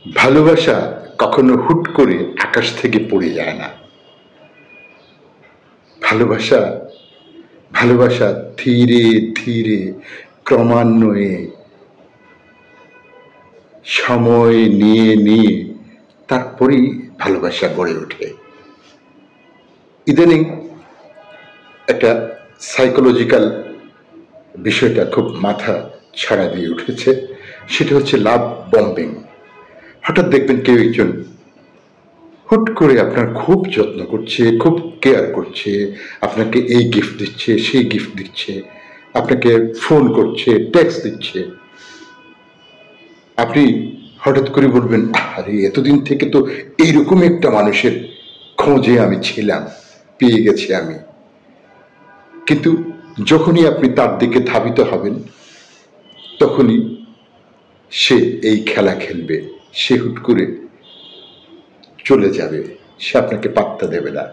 ভালোবাসা কখনো হুট করে আকাশ থেকে পড়ে যায় না। ভালোবাসা ভালোবাসা ধীরে ধীরে ক্রমান্বয়ে সময় নিয়ে নিয়ে তারপরেই ভালোবাসা গড়ে ওঠে। ইদানিং একটা সাইকোলজিক্যাল বিষয়টা খুব মাথা ছাড়া দিয়ে উঠেছে, সেটা হচ্ছে লাভ বম্বিং। হঠাৎ দেখবেন কেউ একজন হুট করে আপনার খুব যত্ন করছে, খুব কেয়ার করছে, আপনাকে এই গিফট দিচ্ছে, সেই গিফট দিচ্ছে, আপনাকে ফোন করছে, টেক্সট দিচ্ছে। আপনি হঠাৎ করে বলবেন, আরে এতদিন থেকে তো এইরকম একটা মানুষের খোঁজে আমি ছিলাম, পেয়ে গেছি আমি। কিন্তু যখনই আপনি তার দিকে ধাবিত হবেন, তখনই সে এই খেলা খেলবে। সে হুট করে চলে যাবে, সে আপনাকে পাত্তা দেবে না।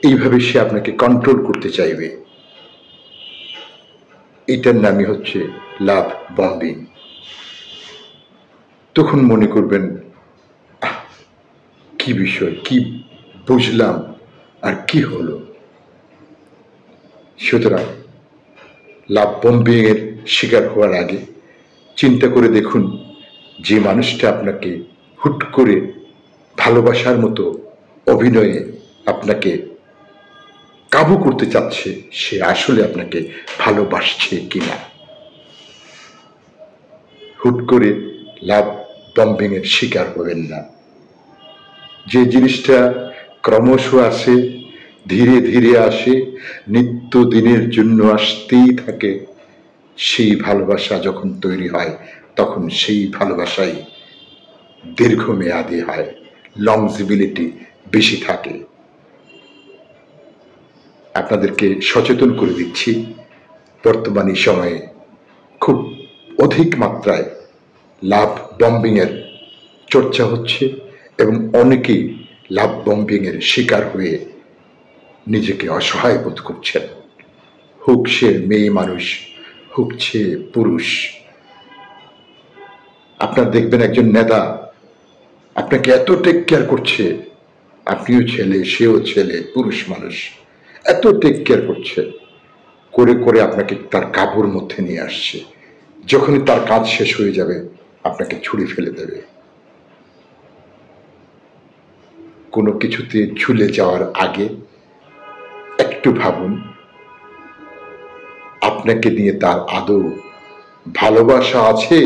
এইভাবে সে আপনাকে কন্ট্রোল করতে চাইবে। এটার নামই হচ্ছে লাভ বম্বিং। তখন মনে করবেন, কি বিষয়, কি বুঝলাম, আর কি হলো। সুতরাং লাভ বম্বিং এর শিকার হওয়ার আগে চিন্তা করে দেখুন, যে মানুষটা আপনাকে হুট করে ভালোবাসার মতো অভিনয়ে আপনাকে কাবু করতে চাচ্ছে, সে আসলে আপনাকে ভালোবাসছে কিনা। হুট করে লাভ বম্বিং এর শিকার হবেন না। যে জিনিসটা ক্রমশ আসে, ধীরে ধীরে আসে, নিত্য দিনের জন্য আসতেই থাকে, সেই ভালোবাসা যখন তৈরি হয়, তখন সেই ভালোবাসাই দীর্ঘমেয়াদী হয়, লংজিবিলিটি বেশি থাকে। আপনাদেরকে সচেতন করে দিচ্ছি, বর্তমান এই সময়ে খুব অধিক মাত্রায় লাভ বম্বিং এর চর্চা হচ্ছে এবং অনেকেই লাভ বম্বিং এর শিকার হয়ে নিজেকে অসহায় বোধ করছেন। হোক সে মেয়ে মানুষ, হোক সে পুরুষ। আপনার দেখবেন একজন নেতা আপনাকে এত টেক কেয়ার করছে, আপনিও ছেলে, সেও ছেলে, পুরুষ মানুষ, এত টেক কেয়ার করছে, করে করে আপনাকে তার কাবুর মধ্যে নিয়ে আসছে। যখনই তার কাজ শেষ হয়ে যাবে, আপনাকে ছুঁড়ে ফেলে দেবে। কোনো কিছুতে ঝুলে যাওয়ার আগে একটু ভাবুন, আপনাকে নিয়ে তার আদৌ ভালোবাসা আছে?